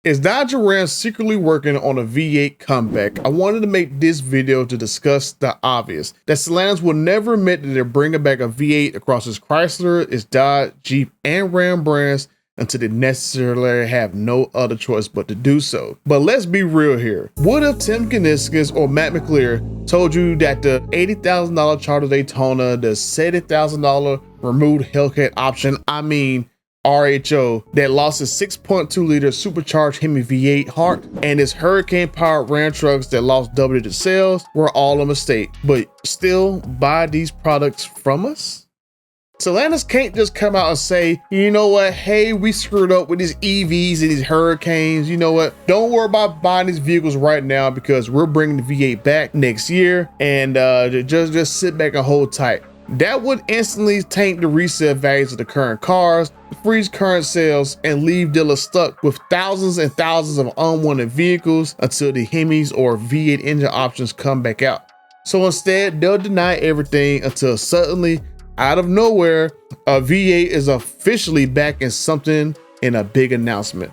Is Dodge Ram secretly working on a V8 comeback? I wanted to make this video to discuss the obvious, that Stellantis will never admit that they're bringing back a V8 across its Chrysler, its Dodge, Jeep, and Ram brands until they necessarily have no other choice but to do so. But let's be real here. What if Tim Kuniskis or Matt McClure told you that the $80,000 Charter Daytona, the $70,000 removed Hellcat option, RHO, that lost its 6.2 liter supercharged Hemi V8 heart and its hurricane powered Ram trucks that lost double-digit sales were all a mistake, but still buy these products from us? Stellantis can't just come out and say, you know what, hey, we screwed up with these EVs and these hurricanes. You know what, don't worry about buying these vehicles right now because we're bringing the V8 back next year, and just sit back and hold tight. That would instantly taint the resale values of the current cars, freeze current sales, and leave dealers stuck with thousands and thousands of unwanted vehicles until the Hemis or V8 engine options come back out. So instead, they'll deny everything until suddenly, out of nowhere, a V8 is officially back in something in a big announcement.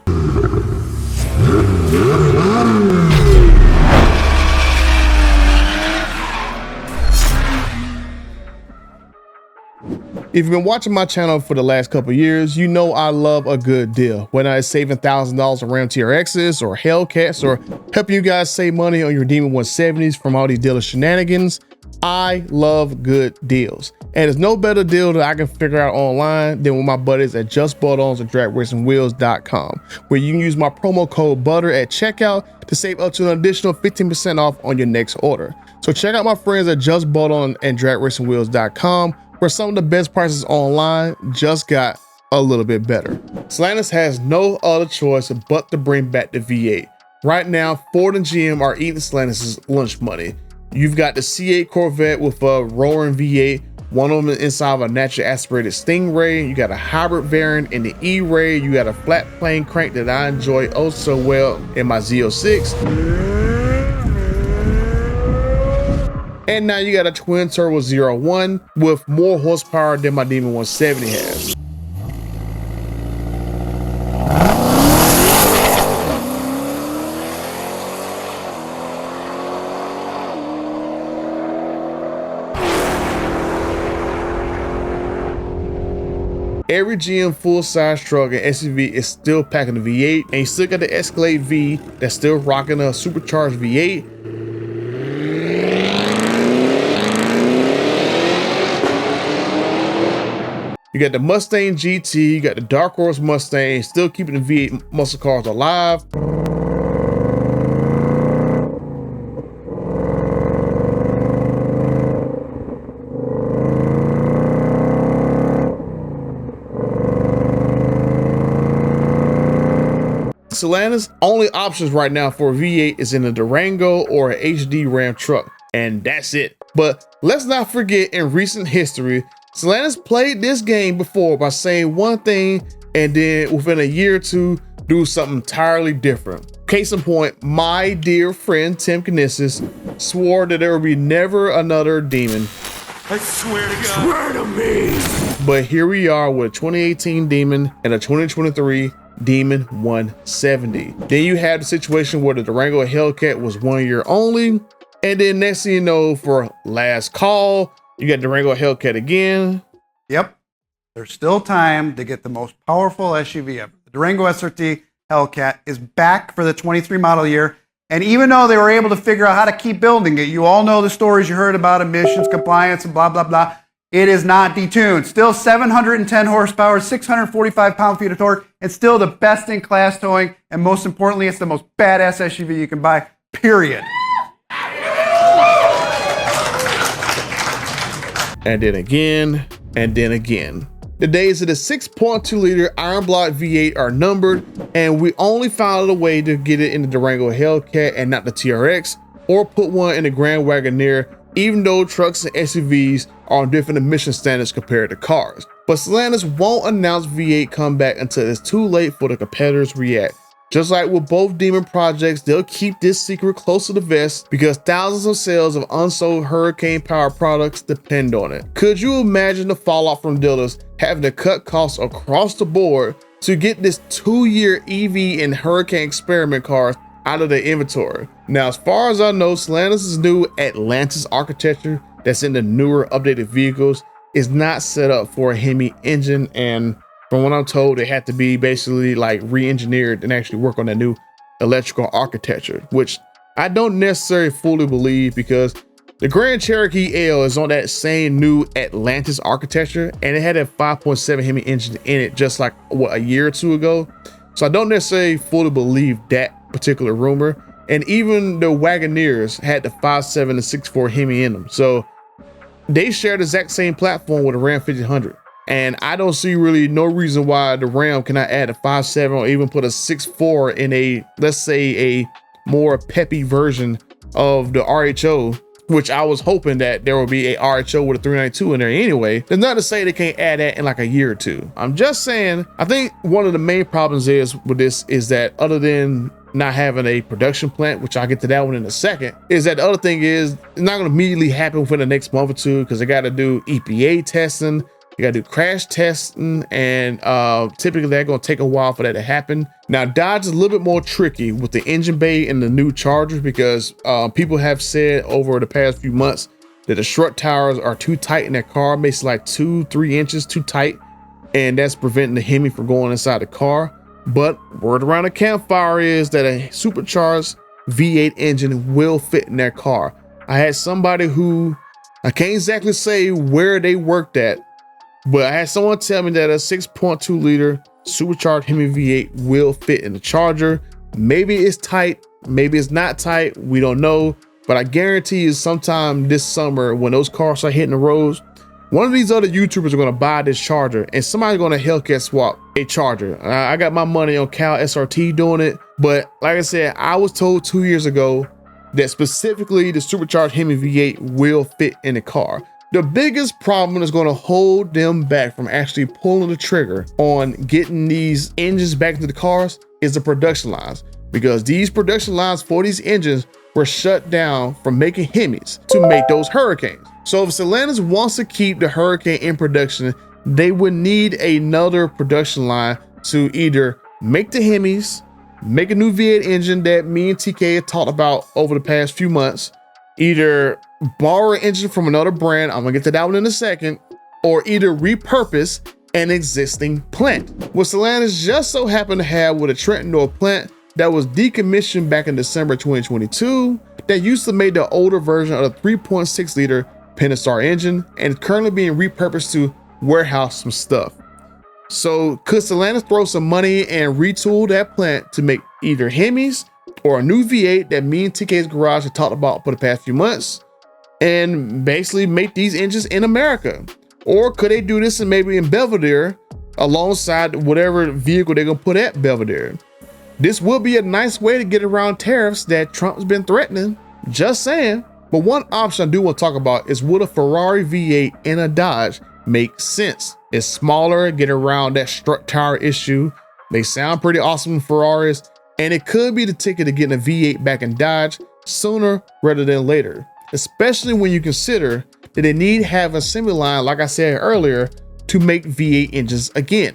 If you've been watching my channel for the last couple years, you know I love a good deal. Whether it's saving $1,000 on Ram TRXs or Hellcats or helping you guys save money on your Demon 170s from all these dealer shenanigans, I love good deals. And there's no better deal that I can figure out online than with my buddies at Just Bought Ons and DragRacingWheels.com, where you can use my promo code BUTTER at checkout to save up to an additional 15% off on your next order. So check out my friends at Just Bought On and DragRacingWheels.com, where some of the best prices online just got a little bit better. Stellantis has no other choice but to bring back the V8. Right now, Ford and GM are eating Stellantis' lunch money. You've got the C8 Corvette with a roaring V8, one of them inside of a naturally aspirated Stingray. You got a hybrid variant in the E-Ray. You got a flat plane crank that I enjoy oh so well in my Z06. And now you got a twin turbo 01 with more horsepower than my Demon 170 has. Every GM full-size truck and SUV is still packing the V8, and you still got the Escalade V that's still rocking a supercharged V8. You got the Mustang GT, you got the Dark Horse Mustang, still keeping the V8 muscle cars alive. Stellantis' only options right now for a V8 is in a Durango or an HD Ram truck, and that's it. But let's not forget, in recent history, Stellantis played this game before by saying one thing and then within a year or two do something entirely different. Case in point, my dear friend Tim Kuniskis swore that there would be never another Demon. I swear to God. Swear to me. But here we are with a 2018 Demon and a 2023 Demon 170. Then you had the situation where the Durango Hellcat was 1 year only, and then next thing you know, for last call, you got Durango Hellcat again. Yep, there's still time to get the most powerful SUV ever. The Durango SRT Hellcat is back for the 23 model year, and even though they were able to figure out how to keep building it, you all know the stories you heard about emissions, compliance, and blah, blah, blah. It is not detuned. Still 710 horsepower, 645 pound-feet of torque, and still the best-in-class towing, and most importantly, it's the most badass SUV you can buy, period. And then again, and then again. The days of the 6.2 liter iron block V8 are numbered, and we only found a way to get it in the Durango Hellcat and not the TRX, or put one in the Grand Wagoneer, even though trucks and SUVs are on different emission standards compared to cars. But Stellantis won't announce V8 comeback until it's too late for the competitors to react. Just like with both Demon projects, they'll keep this secret close to the vest because thousands of sales of unsold hurricane power products depend on it. Could you imagine the fallout from dealers having to cut costs across the board to get this 2-year EV and Hurricane experiment cars out of the inventory. Now, as far as I know, Stellantis' new Atlantis architecture that's in the newer updated vehicles is not set up for a Hemi engine, and from what I'm told, it had to be basically like re-engineered and actually work on that new electrical architecture, which I don't necessarily fully believe, because the Grand Cherokee L is on that same new Atlantis architecture, and it had a 5.7 Hemi engine in it just like a year or two ago. So I don't necessarily fully believe that particular rumor. And even the Wagoneers had the 5.7 and 6.4 Hemi in them. So they share the exact same platform with a Ram 1500. And I don't see really no reason why the Ram cannot add a 5.7 or even put a 6.4 in a, let's say, a more peppy version of the RHO, which I was hoping that there will be a RHO with a 392 in there anyway. There's not to say they can't add that in like a year or two. I'm just saying, I think one of the main problems with this is that, other than not having a production plant, which I'll get to that one in a second, is that the other thing is it's not going to immediately happen within the next month or two, because they got to do EPA testing, you got to do crash testing, and typically they're going to take a while for that to happen. Now, Dodge is a little bit more tricky with the engine bay and the new Chargers, because people have said over the past few months that the strut towers are too tight in that car, basically like 2-3 inches too tight, and that's preventing the Hemi from going inside the car. But word around the campfire is that a supercharged V8 engine will fit in their car. I had somebody who, I can't exactly say where they worked at, but I had someone tell me that a 6.2 liter supercharged Hemi V8 will fit in the Charger. Maybe it's tight, maybe it's not tight, we don't know. But I guarantee you sometime this summer, when those cars start hitting the roads, one of these other YouTubers are going to buy this Charger, and somebody's going to Hellcat swap a Charger. I got my money on Cal SRT doing it. But like I said, I was told 2 years ago that specifically the supercharged Hemi V8 will fit in the car. The biggest problem that's going to hold them back from actually pulling the trigger on getting these engines back into the cars is the production lines, because these production lines for these engines were shut down from making Hemis to make those Hurricanes. So if Stellantis wants to keep the Hurricane in production, they would need another production line to either make the Hemis, make a new V8 engine that me and TK have talked about over the past few months, either borrow an engine from another brand, I'm gonna get to that one in a second, or either repurpose an existing plant. What Stellantis just so happened to have with a Trenton plant that was decommissioned back in December 2022, that used to make the older version of the 3.6 liter Pentastar engine, and is currently being repurposed to warehouse some stuff. So could Stellantis throw some money and retool that plant to make either Hemis or a new V8 that me and TK's Garage have talked about for the past few months, and basically make these engines in America? Or could they do this and maybe in Belvedere alongside whatever vehicle they're gonna put at Belvedere? This will be a nice way to get around tariffs that Trump's been threatening, just saying. But one option I do want to talk about is, would a Ferrari V8 and a Dodge make sense? It's smaller, get around that strut tower issue. They sound pretty awesome in Ferraris, and it could be the ticket to getting a V8 back in Dodge sooner rather than later, especially when you consider that they need to have a assembly line, like I said earlier, to make V8 engines again.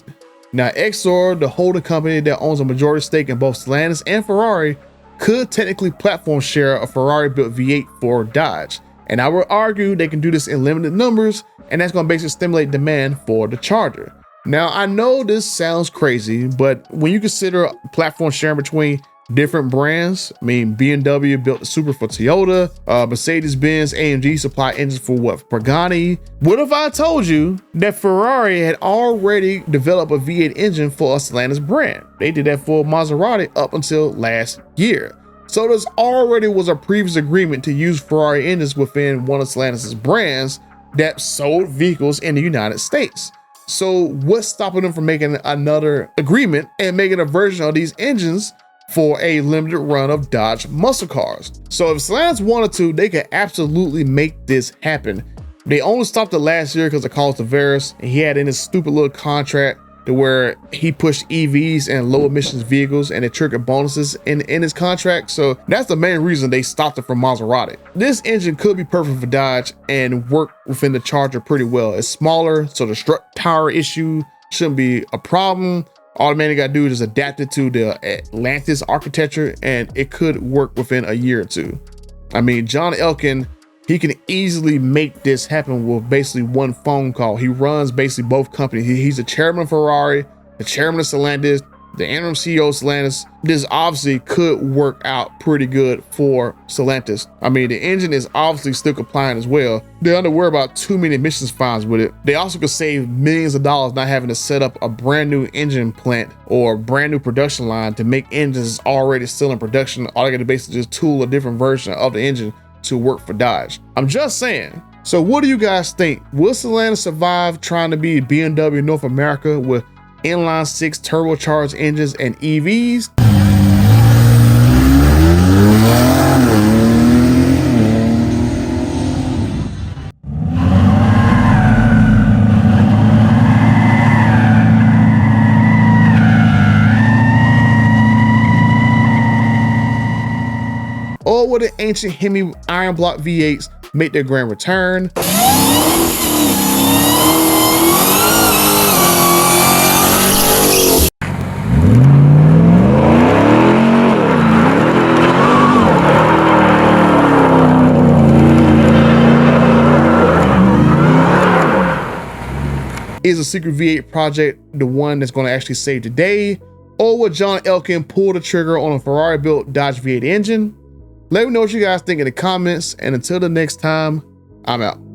Now, Exor, the holding company that owns a majority stake in both Stellantis and Ferrari, could technically platform share a Ferrari-built V8 for Dodge. And I would argue they can do this in limited numbers, and that's going to basically stimulate demand for the Charger. Now, I know this sounds crazy, but when you consider platform sharing between different brands, I mean, BMW built the Supra for Toyota, Mercedes-Benz, AMG supply engines for what, Pagani? What if I told you that Ferrari had already developed a V8 engine for a Stellantis brand? They did that for Maserati up until last year. So there's already was a previous agreement to use Ferrari engines within one of Stellantis' brands that sold vehicles in the United States. So what's stopping them from making another agreement and making a version of these engines for a limited run of Dodge muscle cars? So if Stellantis wanted to, they could absolutely make this happen. They only stopped it last year because of Carlos Tavares, and he had in his stupid little contract to where he pushed EVs and low emissions vehicles, and it triggered bonuses in his contract. So that's the main reason they stopped it from Maserati. This engine could be perfect for Dodge and work within the Charger pretty well. It's smaller, so the strut tower issue shouldn't be a problem. All the man got to do is just adapt it to the Atlantis architecture, and it could work within a year or two. I mean, John Elkann, he can easily make this happen with basically one phone call. He runs basically both companies. He's the chairman of Ferrari, the chairman of Stellantis, the interim CEO of Stellantis. This obviously could work out pretty good for Stellantis. I mean, the engine is obviously still compliant as well. They don't have to worry about too many emissions fines with it. They also could save millions of dollars not having to set up a brand new engine plant or a brand new production line to make engines already still in production. All they got to basically just tool a different version of the engine to work for Dodge. I'm just saying. So what do you guys think? Will Stellantis survive trying to be BMW North America with inline six turbocharged engines and EVs? Or will the ancient Hemi iron block V8s make their grand return? Is a secret V8 project the one that's going to actually save the day? Or will John Elkann pull the trigger on a Ferrari-built Dodge V8 engine? Let me know what you guys think in the comments, and until the next time, I'm out.